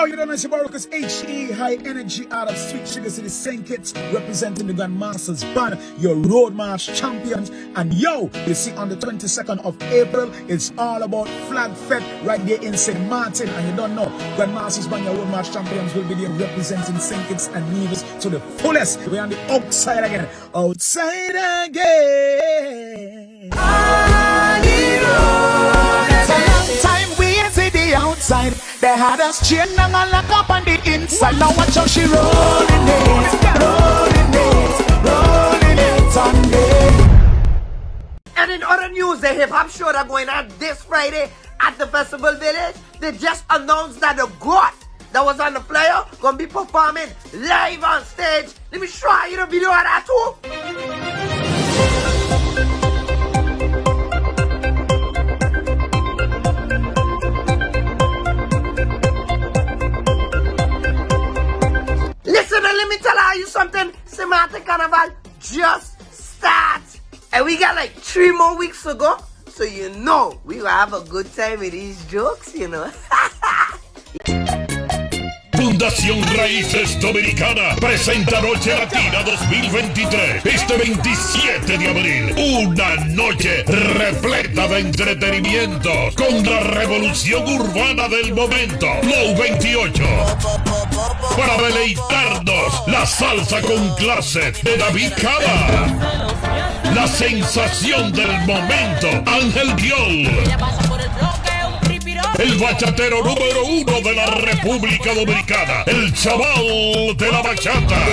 Yo, you don't know Shabarukas HE, high energy out of Sweet Sugar City St. Kitts, representing the Grandmasters Band, your road march champions. And yo, you see on the 22nd of April, it's all about Flag Fete right there in St. Martin. And you don't know, Grandmasters Band, your road march champions will be there representing St. Kitts and Nevis to the fullest. We're on the outside again. Outside again. It's a long time we ain't see the outside. They had us chain and lock up on the inside. Now watch how she rolling it on me. And in other news, the hip-hop show that's going on this Friday at the Festival Village, they just announced that the GOAT that was on the flyer gonna be performing live on stage. Let me show you the video of that too. Listen, and let me tell you something. Semantic Carnival just starts. And we got like 3 more weeks to go. So you know, we will have a good time with these jokes, you know. Fundación Raíces Dominicana presenta Noche Latina 2023. Este 27 de abril, una noche repleta de entretenimiento con la revolución urbana del momento. Flow 28. Para deleitarnos, la salsa con clase de David Cava. La sensación del momento, Ángel Guiol. El bachatero número 1 de la República Dominicana, el chaval de la bachata.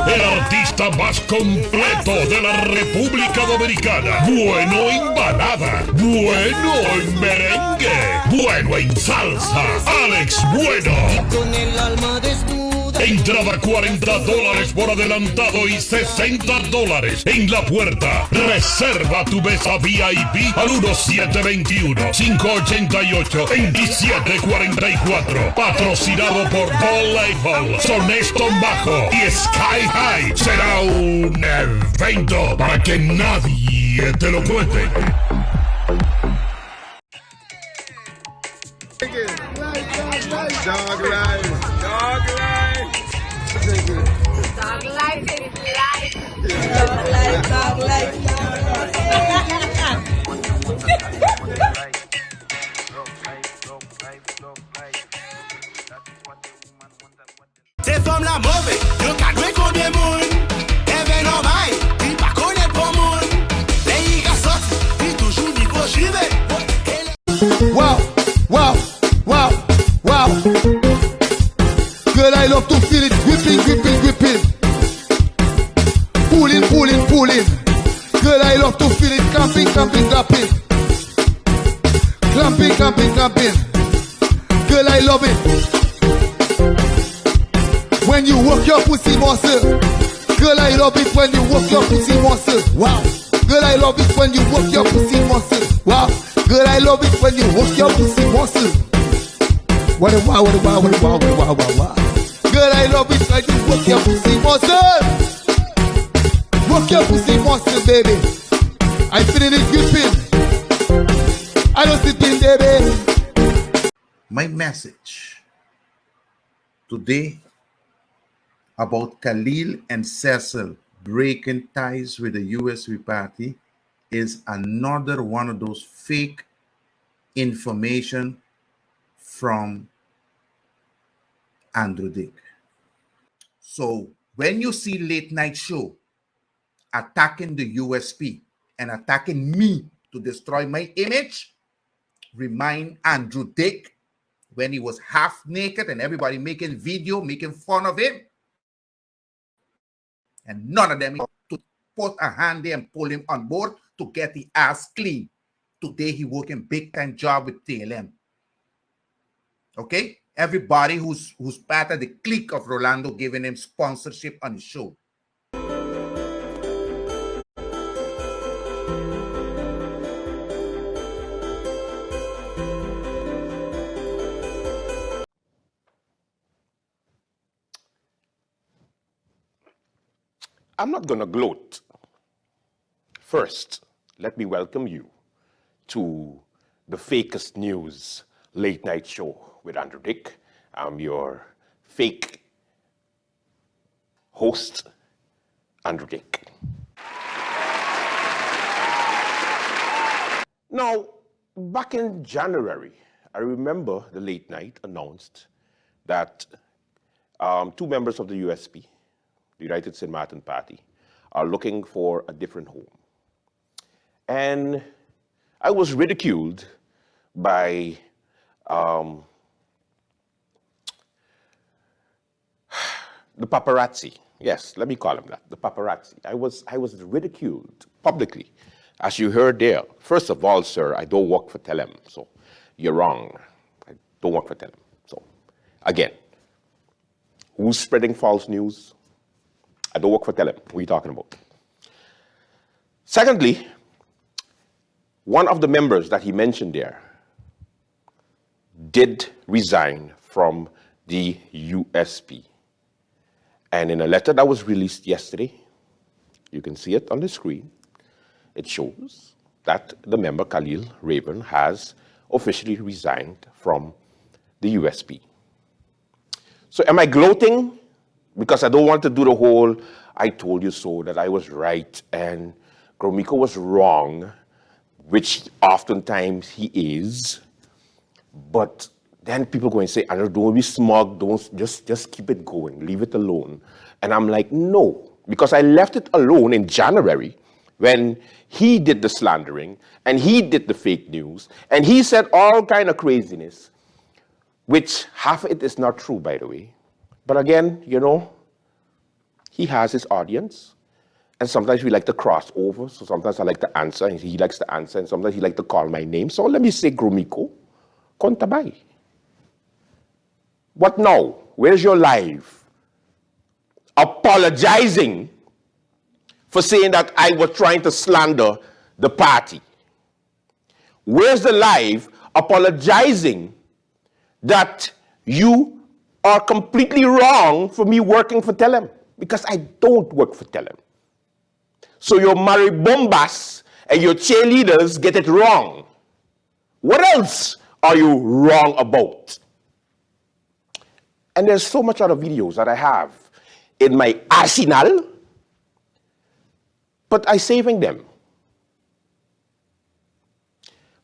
El artista más completo de la República Dominicana. Bueno en balada, bueno en merengue, bueno en salsa. Alex Bueno. Entrada $40 por adelantado y $60 en la puerta. Reserva tu mesa VIP al 1721-588-2744. Patrocinado por Ball Label, Sonesto Bajo y Sky High. Será un evento para que nadie te lo cuente. Dog life. Dog life. Dog life is life. Dog life, dog life, C'est comme la mauvaise, le cadre combien moun. Even en maille, il pas connaître pour moun. Les gars sortent, il toujours dit qu'on j'y vais. Wow, wow, wow, wow. Girl, I love to feel it, whipping, whipping, whipping. Pulling, pulling, pulling. Girl, I love to feel it, clamping, clamping, clamping. Clamping, clamping, clamping. Girl, I love it. When you work your pussy muscle. Girl, I love it when you work your pussy muscle. Wow. Girl, I love it when you work your pussy muscle. Wow. Girl, I love it when you work your pussy muscle. What a wow, what a wow, what a wow, what a wow, wow, wow. Girl, I love it when you work your pussy muscle. Work your pussy muscle, baby. I feeling it gripping. I don't sit in, baby. My message today about Khalil and Cecil breaking ties with the USB party is another one of those fake information from Andrew Dick. So when you see Late Night Show attacking the USP and attacking me to destroy my image, remind Andrew Dick when he was half naked and everybody making video, making fun of him. And none of them to put a hand there and pull him on board to get the ass clean. Today he working big time job with TLM. Okay? Everybody who's part of the clique of Rolando giving him sponsorship on the show. I'm not going to gloat. First, let me welcome you to the Fakest News Late Night Show with Andrew Dick I'm your fake host, Andrew Dick. Now, back in January, I remember the late night announced that 2 members of the USP, the United St. Martin Party, are looking for a different home. And I was ridiculed by the paparazzi. Yes, let me call them that, the paparazzi. I was ridiculed publicly, as you heard there. First of all, sir, I don't work for Telem, so you're wrong. I don't work for Telem. So, again, who's spreading false news? I don't work for Telem. What are you talking about? Secondly, one of the members that he mentioned there did resign from the USP. And in a letter that was released yesterday, you can see it on the screen, it shows that the member Khalil Raven has officially resigned from the USP. So am I gloating? Because I don't want to do the whole, I told you so, that I was right and Gromiko was wrong, which oftentimes he is. But then people go and say, Andrew, don't be smug, don't just keep it going, leave it alone. And I'm like, no, because I left it alone in January when he did the slandering and he did the fake news and he said all kind of craziness, which half of it is not true, by the way. But again, you know, he has his audience. And sometimes we like to cross over. So sometimes I like to answer and he likes to answer. And sometimes he likes to call my name. So let me say, Gromiko, kontabay. What now? Where's your live? Apologizing for saying that I was trying to slander the party. Where's the live apologizing that you are completely wrong for me working for Telem? Because I don't work for Telem. So your maribombas and your cheerleaders get it wrong. What else are you wrong about? And there's so much other videos that I have in my arsenal, but I'm saving them.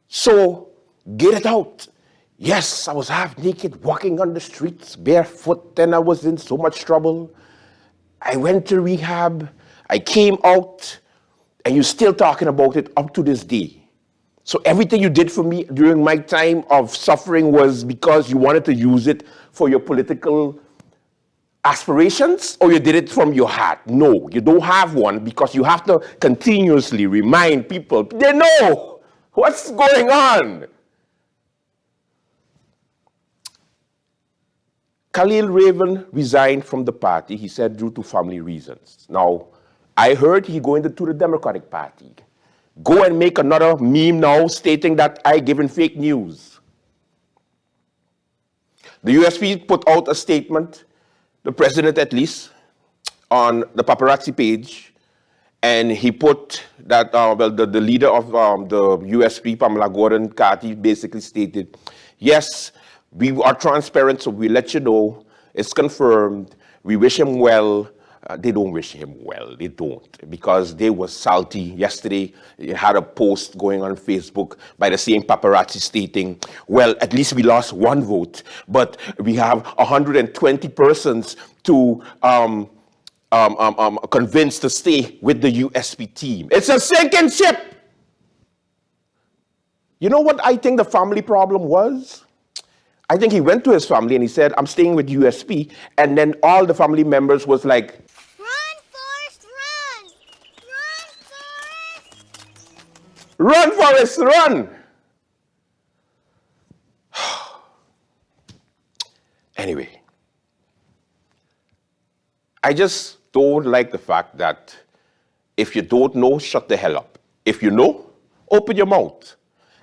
So get it out. Yes, I was half naked walking on the streets barefoot and I was in so much trouble. I went to rehab. I came out and you're still talking about it up to this day. So everything you did for me during my time of suffering was because you wanted to use it for your political aspirations, or you did it from your heart? No, you don't have one because you have to continuously remind people, they know what's going on. Khalil Raven resigned from the party, he said, due to family reasons. Now, I heard he going to the Democratic Party. Go and make another meme now stating that I given fake news. The USP put out a statement, the president at least, on the paparazzi page, and he put that, the leader of the USP, Pamela Gordon Carty, basically stated, yes, we are transparent, so we let you know, it's confirmed, we wish him well. They don't wish him well, they don't, because they were salty. Yesterday, you had a post going on Facebook by the same paparazzi stating, well, at least we lost 1 vote, but we have 120 persons to convince to stay with the USP team. It's a sinking ship. You know what I think the family problem was? I think he went to his family and he said, I'm staying with USP, and then all the family members was like, run, Forrest, run! Anyway, I just don't like the fact that if you don't know, shut the hell up. If you know, open your mouth.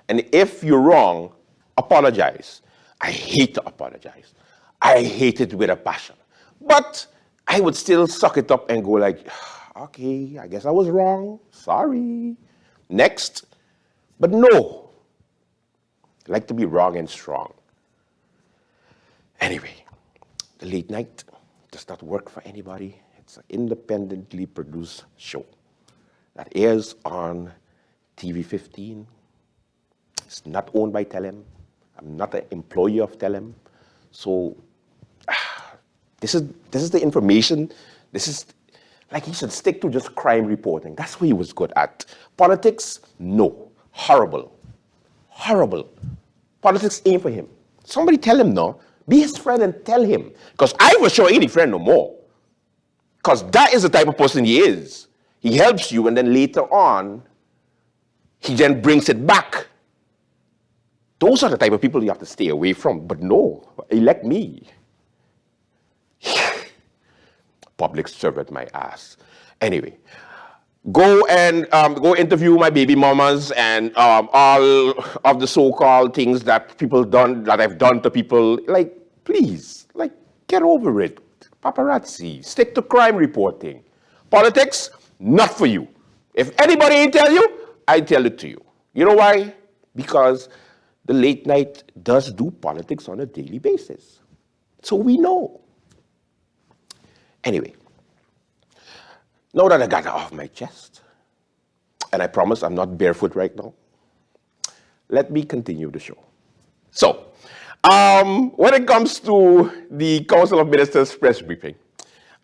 And if you're wrong, apologize. I hate to apologize. I hate it with a passion. But I would still suck it up and go like, okay, I guess I was wrong. Sorry. Next. But no. I like to be wrong and strong. Anyway. Late Night does not work for anybody. It's an independently produced show that airs on TV 15. It's not owned by Telem. I'm not an employee of Telem. So this is the information. This is, like, he should stick to just crime reporting. That's what he was good at. Politics, no. Horrible. Horrible. Politics ain't for him. Somebody tell him no. Be his friend and tell him. Because I was sure any friend no more. Because that is the type of person he is. He helps you, and then later on, he then brings it back. Those are the type of people you have to stay away from. But no, elect me. Public servant, my ass. Anyway, go and go interview my baby mamas and all of the so-called things that I've done to people. Like, please, like, get over it. Paparazzi, stick to crime reporting. Politics, not for you. If anybody ain't tell you, I tell it to you. You know why? Because the Late Night does do politics on a daily basis. So we know. Anyway, now that I got it off my chest, and I promise I'm not barefoot right now, let me continue the show. So, when it comes to the Council of Ministers press briefing,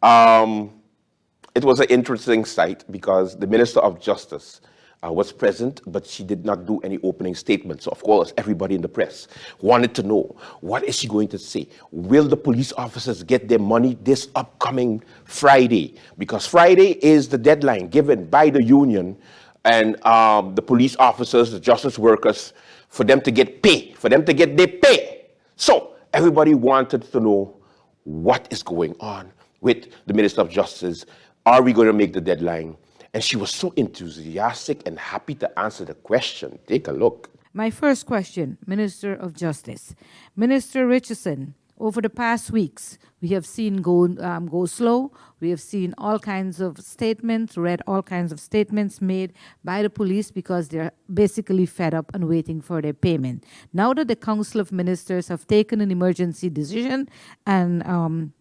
it was an interesting sight because the Minister of Justice was present, but she did not do any opening statements. So, of course, everybody in the press wanted to know, what is she going to say? Will the police officers get their money this upcoming Friday? Because Friday is the deadline given by the union and the police officers, the justice workers, for them to get pay, for them to get their pay. So, everybody wanted to know what is going on with the Minister of Justice. Are we going to make the deadline? And she was so enthusiastic and happy to answer the question. Take a look. My first question, Minister of Justice. Minister Richardson, over the past weeks, we have seen go slow. We have seen all kinds of statements, read all kinds of statements made by the police because they're basically fed up and waiting for their payment. Now that the Council of Ministers have taken an emergency decision and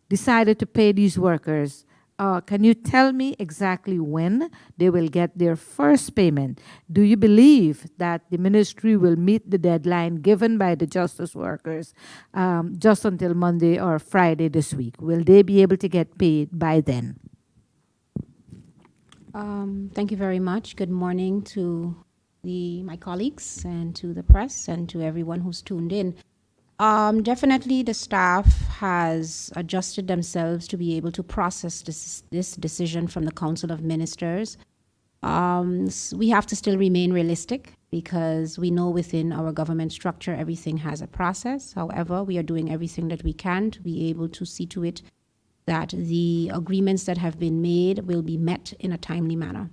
decided to pay these workers, can you tell me exactly when they will get their first payment? Do you believe that the ministry will meet the deadline given by the justice workers just until Monday or Friday this week? Will they be able to get paid by then? Thank you very much. Good morning to my colleagues and to the press and to everyone who's tuned in. Definitely the staff has adjusted themselves to be able to process this decision from the Council of Ministers. We have to still remain realistic because we know within our government structure everything has a process. However, we are doing everything that we can to be able to see to it that the agreements that have been made will be met in a timely manner.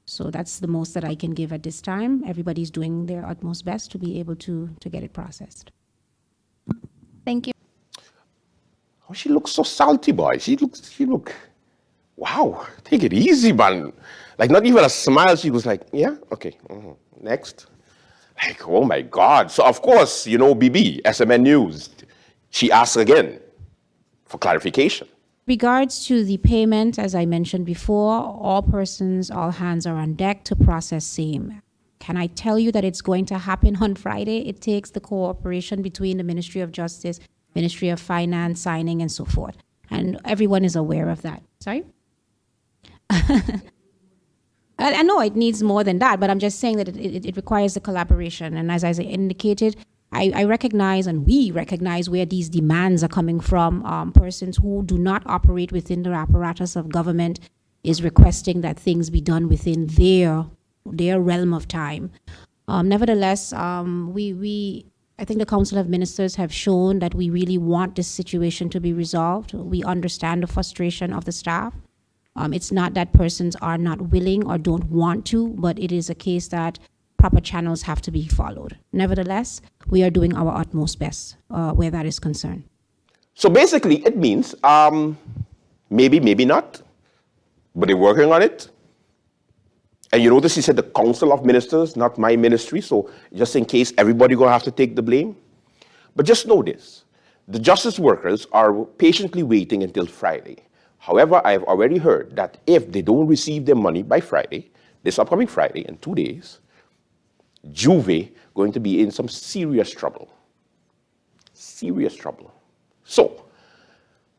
So that's the most that I can give at this time. Everybody's doing their utmost best to be able to get it processed. Thank you. Oh, she looks so salty, boy. She look, wow, take it easy, man. Like, not even a smile. She was like, yeah, okay, next. Like, oh my God. So, of course, you know, BB, SMN News, she asked again for clarification. Regards to the payment, as I mentioned before, all persons, all hands are on deck to process same. Can I tell you that it's going to happen on Friday? It takes the cooperation between the Ministry of Justice, Ministry of Finance, signing, and so forth. And everyone is aware of that. Sorry? I know it needs more than that, but I'm just saying that it requires the collaboration. And as I indicated, I recognize and we recognize where these demands are coming from. Persons who do not operate within the apparatus of government is requesting that things be done within their realm of time. Nevertheless, I think the Council of Ministers have shown that we really want this situation to be resolved. We understand the frustration of the staff. It's not that persons are not willing or don't want to, but it is a case that proper channels have to be followed. Nevertheless, we are doing our utmost best where that is concerned. So basically, it means maybe, maybe not, but they're working on it. And you notice he said the Council of Ministers, not my ministry, so just in case everybody gonna have to take the blame. But just know this, The justice workers are patiently waiting until Friday. However, I have already heard that if they don't receive their money by Friday, this upcoming Friday, in 2 days, Juve going to be in some serious trouble. Serious trouble. So,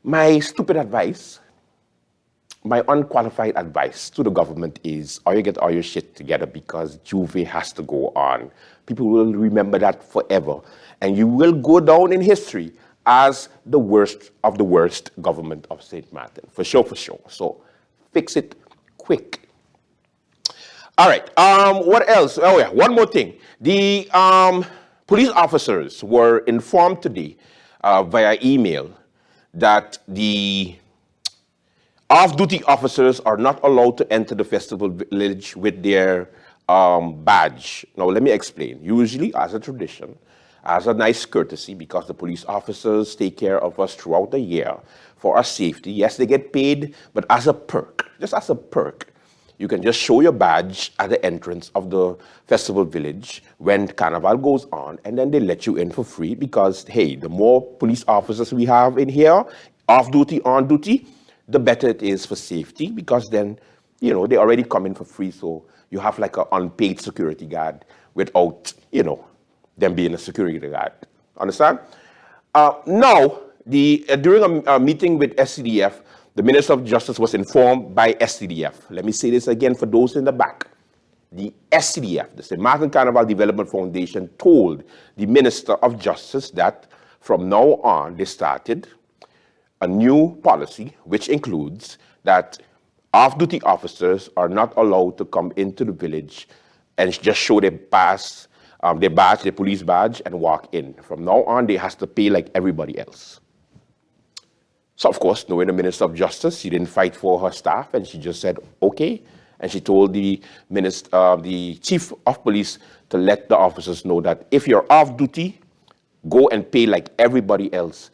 my stupid advice, my unqualified advice to the government is, you get all your shit together because Juve has to go on. People will remember that forever. And you will go down in history as the worst of the worst government of St. Martin. For sure, for sure. So, fix it quick. All right, what else? Oh yeah, one more thing. The police officers were informed today via email that the off-duty officers are not allowed to enter the festival village with their badge. Now, let me explain. Usually, as a tradition, as a nice courtesy, because the police officers take care of us throughout the year for our safety, yes, they get paid, but as a perk, just as a perk, you can just show your badge at the entrance of the festival village when Carnival goes on, and then they let you in for free because, hey, the more police officers we have in here, off-duty, on-duty, the better it is for safety because then, you know, they already come in for free, so you have like an unpaid security guard without, you know, them being a security guard. Understand? Now, during a meeting with SCDF, the Minister of Justice was informed by SCDF. Let me say this again for those in the back. The SCDF, the St. Martin Carnival Development Foundation, told the Minister of Justice that from now on they started a new policy which includes that off-duty officers are not allowed to come into the village and just show their pass, their badge, their police badge, and walk in. From now on, they have to pay like everybody else. So, of course, knowing the Minister of Justice, she didn't fight for her staff, and she just said, okay. And she told the Chief of Police to let the officers know that if you're off duty, go and pay like everybody else,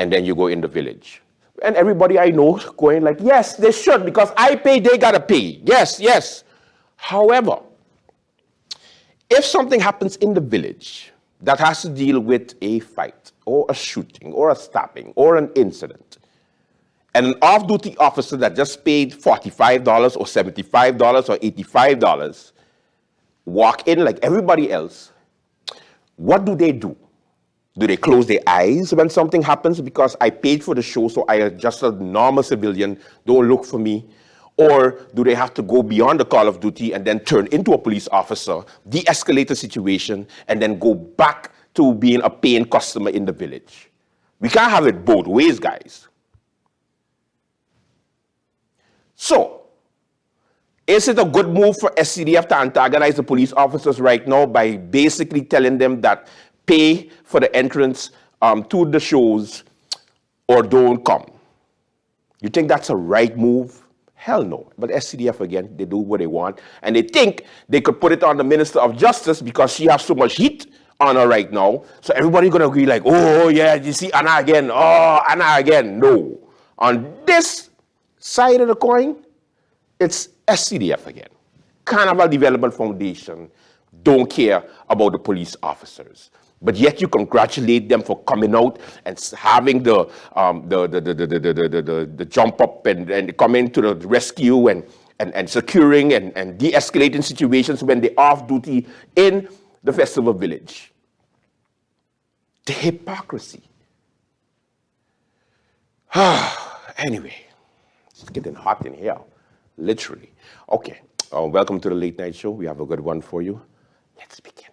and then you go in the village. And everybody I know going like, yes, they should, because I pay, they gotta pay. Yes, yes. However, if something happens in the village that has to deal with a fight, or a shooting, or a stabbing, or an incident, and an off-duty officer that just paid $45 or $75 or $85 walk in like everybody else, what do? Do they close their eyes when something happens because I paid for the show, so I just a normal civilian, don't look for me? Or do they have to go beyond the call of duty and then turn into a police officer, de-escalate the situation, and then go back to being a paying customer in the village? We can't have it both ways, guys. So, is it a good move for SCDF to antagonize the police officers right now by basically telling them that pay for the entrance to the shows or don't come? You think that's a right move? Hell no. But SCDF, again, they do what they want. And they think they could put it on the Minister of Justice because she has so much heat on her right now. So everybody's going to agree like, oh, yeah, you see Anna again. Oh, Anna again. No. On this side of the coin, it's SCDF again. Carnival Development Foundation don't care about the police officers. But yet you congratulate them for coming out and having the jump up and coming to the rescue and securing and de-escalating situations when they're off duty in the festival village. The hypocrisy. Anyway, it's getting hot in here, literally. Okay, welcome to the late night show. We have a good one for you. Let's begin.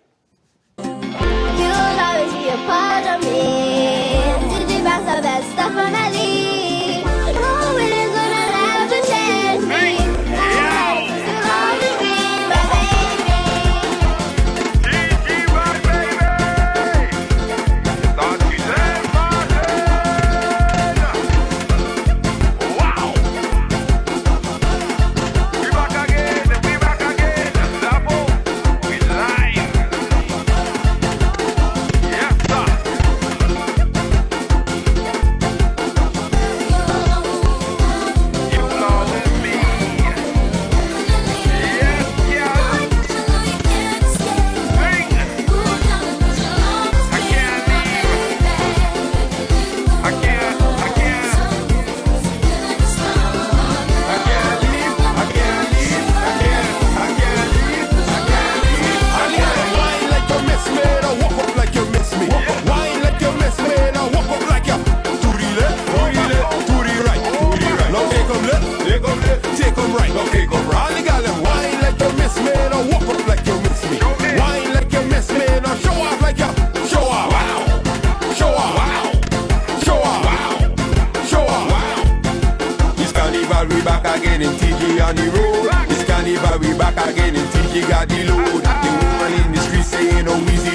You'll always be a part of me. Did you bounce all that stuff on my lead? No one is gonna ever change me. You'll always be my on the road. This carnival we back again and think you got the load. The woman in the street saying, oh, easy